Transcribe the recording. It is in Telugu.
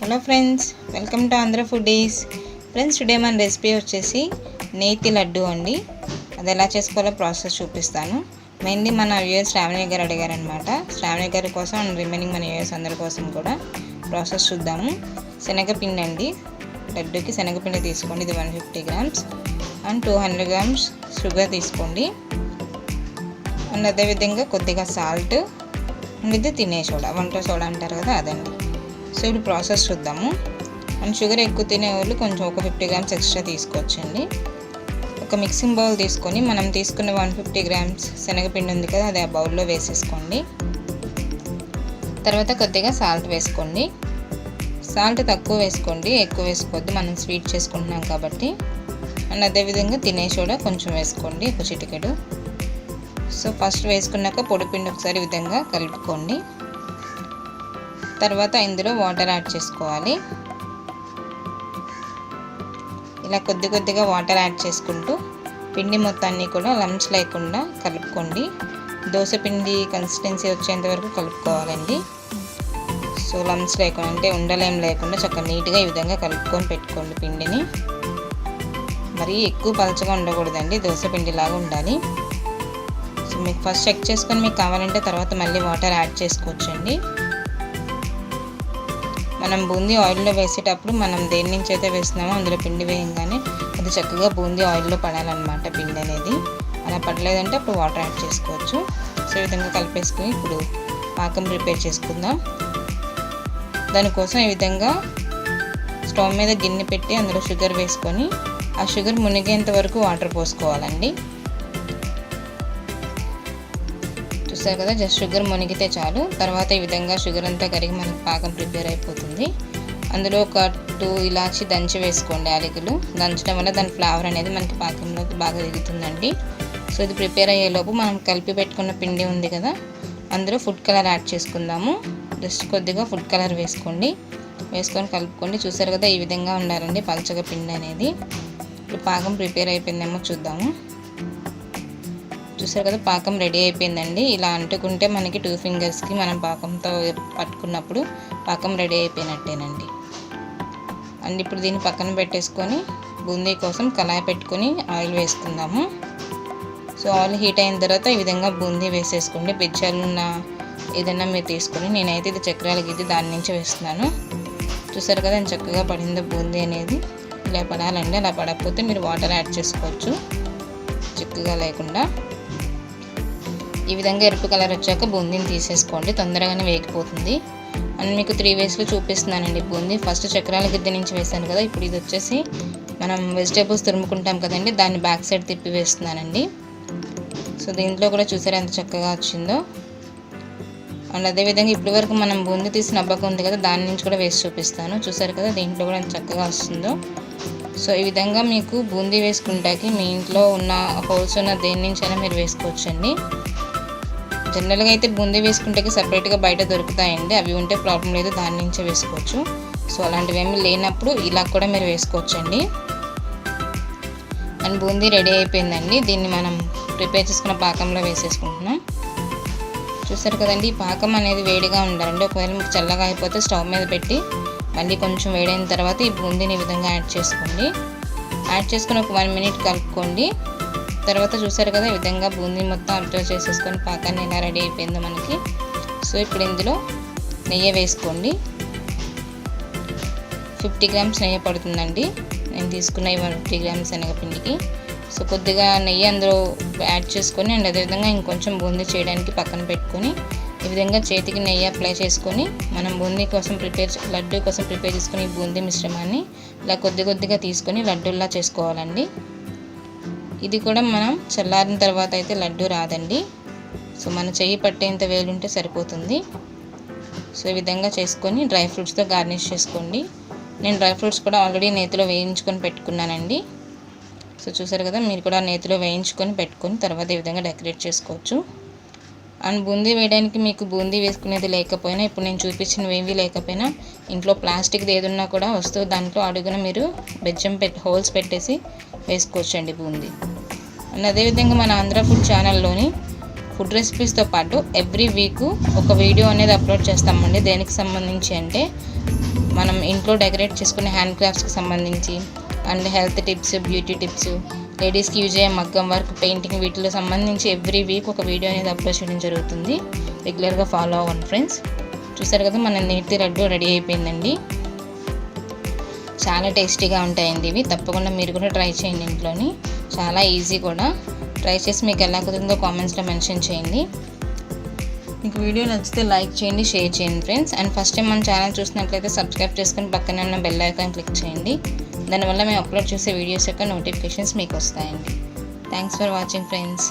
Hello friends, welcome to Andhra foodies. Friends, today మన రెసిపీ వచ్చేసి నేతి లడ్డు అండి. అది ఎలా చేసుకోవాలో ప్రాసెస్ చూపిస్తాను. మెయిన్లీ మన వ్యూయర్స్ శ్రావణి గారు అడిగారనమాట. శ్రావణి గారి కోసం అండ్ రిమైనింగ్ మన వ్యూయర్స్ అందరి కోసం కూడా ప్రాసెస్ చూద్దాము. శనగపిండి అండి, లడ్డుకి శనగపిండి తీసుకోండి. ఇది 150 గ్రామ్స్ అండ్ 200 గ్రామ్స్ షుగర్ తీసుకోండి. అండ్ అదేవిధంగా కొద్దిగా సాల్ట్ అండ్ ఇది తినే సోడా, వంట సోడా అంటారు కదా, అదండి. సో ఇప్పుడు ప్రాసెస్ చూద్దాము. అండ్ షుగర్ ఎక్కువ తినేవాళ్ళు కొంచెం ఒక 50 గ్రామ్స్ ఎక్స్ట్రా తీసుకోవచ్చండి. ఒక మిక్సింగ్ బౌల్ తీసుకొని మనం తీసుకున్న 150 గ్రామ్స్ శనగపిండి ఉంది కదా, అది ఆ బౌల్లో వేసేసుకోండి. తర్వాత కొద్దిగా సాల్ట్ వేసుకోండి. సాల్ట్ తక్కువ వేసుకోండి, ఎక్కువ వేసుకోవద్దు, మనం స్వీట్ చేసుకుంటున్నాం కాబట్టి. అండ్ అదేవిధంగా తినే సోడా కొంచెం వేసుకోండి, ఒక చిటికెడు. సో ఫస్ట్ వేసుకున్నాక పొడిపిండి ఒకసారి ఈ విధంగా కలుపుకోండి. తర్వాత ఇందులో వాటర్ యాడ్ చేసుకోవాలి. ఇలా కొద్ది కొద్దిగా వాటర్ యాడ్ చేసుకుంటూ పిండి మొత్తాన్ని కూడా లంప్స్ లేకుండా కలుపుకోండి. దోశ పిండి కన్సిస్టెన్సీ వచ్చేంత వరకు కలుపుకోవాలండి. సో లంప్స్ లేకుండా, అంటే ఉండలేం లేకుండా చక్కగా నీట్గా ఈ విధంగా కలుపుకొని పెట్టుకోండి పిండిని. మరీ ఎక్కువ పలచగా ఉండకూడదండి, దోశ పిండిలాగా ఉండాలి. సో మీకు ఫస్ట్ చెక్ చేసుకొని మీకు కావాలంటే తర్వాత మళ్ళీ వాటర్ యాడ్ చేసుకోవచ్చండి. మనం బూందీ ఆయిల్లో వేసేటప్పుడు మనం దేని నుంచి అయితే వేస్తున్నామో అందులో పిండి వేయంగానే అది చక్కగా బూందీ ఆయిల్లో పడాలన్నమాట. పిండి అనేది అలా పడలేదంటే అప్పుడు వాటర్ యాడ్ చేసుకోవచ్చు. సో ఈ విధంగా కలిపేసుకుని ఇప్పుడు పాకం ప్రిపేర్ చేసుకుందాం. దానికోసం ఈ విధంగా స్టవ్ మీద గిన్నె పెట్టి అందులో షుగర్ వేసుకొని ఆ షుగర్ మునిగేంత వరకు వాటర్ పోసుకోవాలండి. చూసారు కదా, జస్ట్ షుగర్ మునిగితే చాలు. తర్వాత ఈ విధంగా షుగర్ అంతా కరిగి మనకి పాకం ప్రిపేర్ అయిపోతుంది. అందులో ఒక 2 ఇలాచి దంచి వేసుకోండి, యాలకులు. దంచడం వల్ల దాని ఫ్లేవర్ అనేది మనకి పాకంలోకి బాగా దిగుతుందండి. సో ఇది ప్రిపేర్ అయ్యేలోపు మనం కలిపి పెట్టుకున్న పిండి ఉంది కదా, అందులో ఫుడ్ కలర్ యాడ్ చేసుకుందాము. జస్ట్ కొద్దిగా ఫుడ్ కలర్ వేసుకోండి, వేసుకొని కలుపుకోండి. చూసారు కదా, ఈ విధంగా ఉండాలండి పలచగా పిండి అనేది. ఇప్పుడు పాకం ప్రిపేర్ అయిపోయిందేమో చూద్దాము. చూసారు కదా, పాకం రెడీ అయిపోయిందండి. ఇలా అంటుకుంటే మనకి 2 ఫింగర్స్కి మనం పాకంతో పట్టుకున్నప్పుడు పాకం రెడీ అయిపోయినట్టేనండి. అండ్ ఇప్పుడు దీన్ని పక్కన పెట్టేసుకొని బూందీ కోసం కళాయి పెట్టుకొని ఆయిల్ వేసుకుందాము. సో ఆయిల్ హీట్ అయిన తర్వాత ఈ విధంగా బూందీ వేసేసుకోండి. పిచ్చాలున్న ఏదైనా మీరు తీసుకొని, నేనైతే ఇది చక్రాల గిద్ది దాని నుంచి వేస్తున్నాను. చూసారు కదా చక్కగా పడిందో బూందీ అనేది. ఇలా పడాలండి, అలా పడకపోతే మీరు వాటర్ యాడ్ చేసుకోవచ్చు చిక్కగా లేకుండా. ఈ విధంగా ఎరుపు కలర్ వచ్చాక బూందీని తీసేసుకోండి, తొందరగానే వేగిపోతుంది. అండ్ మీకు 3 వేస్లో చూపిస్తున్నానండి బూందీ. ఫస్ట్ చక్రాల గిద్దె నుంచి వేసాను కదా, ఇప్పుడు ఇది వచ్చేసి మనం వెజిటేబుల్స్ తురుముకుంటాం కదండి, దాన్ని బ్యాక్ సైడ్ తిప్పి వేస్తున్నానండి. సో దీంట్లో కూడా చూసారా ఎంత చక్కగా వచ్చిందో. అండ్ అదేవిధంగా ఇప్పటి వరకు మనం బూందీ తీసిన అబ్బక ఉంది కదా, దాని నుంచి కూడా వేసి చూపిస్తాను. చూసారు కదా దీంట్లో కూడా ఎంత చక్కగా వస్తుందో. సో ఈ విధంగా మీకు బూందీ వేసుకుంటాకి మీ ఇంట్లో ఉన్న హోల్స్ ఉన్న దేని నుంచైనా మీరు వేసుకోవచ్చండి. జనరల్గా అయితే బూందీ వేసుకుంటే సపరేట్గా బయట దొరుకుతాయండి, అవి ఉంటే ప్రాబ్లం లేదు, దాని నుంచే వేసుకోవచ్చు. సో అలాంటివి ఏమి లేనప్పుడు ఇలా కూడా మీరు వేసుకోవచ్చండి. అండ్ బూందీ రెడీ అయిపోయిందండి. దీన్ని మనం ప్రిపేర్ చేసుకున్న పాకంలో వేసేసుకుంటున్నాం. చూసారు కదండి, ఈ పాకం అనేది వేడిగా ఉండాలండి. ఒకవేళ మీకు చల్లగా అయిపోతే స్టవ్ మీద పెట్టి మళ్ళీ కొంచెం వేడైన తర్వాత ఈ బూందీని ఈ విధంగా యాడ్ చేసుకోండి. యాడ్ చేసుకుని ఒక 1 మినిట్ కలుపుకోండి. తర్వాత చూసారు కదా, ఈ విధంగా బూందీ మొత్తం అబ్జర్వ్ చేసేసుకొని పాకాన్ని ఎలా రెడీ అయిపోయిందో మనకి. సో ఇప్పుడు ఇందులో నెయ్యి వేసుకోండి. 50 గ్రామ్స్ నెయ్యి పడుతుందండి నేను తీసుకున్న ఈ 150 గ్రామ్స్ శనగపిండికి. సో కొద్దిగా నెయ్యి అందులో యాడ్ చేసుకొని అండ్ అదేవిధంగా ఇంకొంచెం బూందీ చేయడానికి పక్కన పెట్టుకొని ఈ విధంగా చేతికి నెయ్యి అప్లై చేసుకొని మనం బూందీ కోసం లడ్డు కోసం ప్రిపేర్ చేసుకుని ఈ బూందీ మిశ్రమాన్ని ఇలా కొద్ది కొద్దిగా తీసుకొని లడ్డూల్లా చేసుకోవాలండి. ఇది కూడా మనం చల్లారిన తర్వాత అయితే లడ్డు రాదండి. సో మన చెయ్యి పట్టేంత వేలుంటే సరిపోతుంది. సో ఈ విధంగా చేసుకొని డ్రై ఫ్రూట్స్తో గార్నిష్ చేసుకోండి. నేను డ్రై ఫ్రూట్స్ కూడా ఆల్రెడీ నేతిలో వేయించుకొని పెట్టుకున్నానండి. సో చూసారు కదా, మీరు కూడా నేతిలో వేయించుకొని పెట్టుకొని తర్వాత ఈ విధంగా డెకరేట్ చేసుకోవచ్చు. అండ్ బూందీ వేయడానికి మీకు బూందీ వేసుకునేది లేకపోయినా, ఇప్పుడు నేను చూపించినవి ఏవి లేకపోయినా ఇంట్లో ప్లాస్టిక్ది ఏదున్నా కూడా వస్తువు దాంట్లో అడుగున మీరు బెజ్జం హోల్స్ పెట్టేసి వేసుకోవచ్చండి బూందీ. అండ్ అదేవిధంగా మన ఆంధ్ర ఫుడ్ ఛానల్లోని ఫుడ్ రెసిపీస్తో పాటు ఎవ్రీ వీక్ ఒక వీడియో అనేది అప్లోడ్ చేస్తామండి. దేనికి సంబంధించి అంటే మనం ఇంట్లో డెకరేట్ చేసుకునే హ్యాండ్ క్రాఫ్ట్స్కి సంబంధించి and health tips, beauty tips, లేడీస్కి యూజ్ అయ్యే మగ్గం వర్క్, పెయింటింగ్, వీటిలో సంబంధించి ఎవ్రీ వీక్ ఒక వీడియో అనేది అప్లోడ్ చేయడం జరుగుతుంది. రెగ్యులర్గా ఫాలో అవ్వండి ఫ్రెండ్స్. చూసారు కదా మన నేతి లడ్డు రెడీ అయిపోయిందండి. చాలా టేస్టీగా ఉంటాయండి ఇవి. తప్పకుండా మీరు కూడా ట్రై చేయండి ఇంట్లోని. చాలా ఈజీ కూడా. ట్రై చేసి మీకు ఎలా కుదిరిందో కామెంట్స్లో మెన్షన్ చేయండి. మీకు వీడియో నచ్చితే లైక్ చేయండి, షేర్ చేయండి ఫ్రెండ్స్. అండ్ ఫస్ట్ టైం మన ఛానల్ చూసినట్లయితే సబ్స్క్రైబ్ చేసుకొని పక్కనే ఉన్న బెల్ ఐకాన్ క్లిక్ చేయండి. దానివల్ల మేము అప్లోడ్ చేసే వీడియోస్ యొక్క నోటిఫికేషన్స్ మీకు వస్తాయండి. Thanks for watching friends.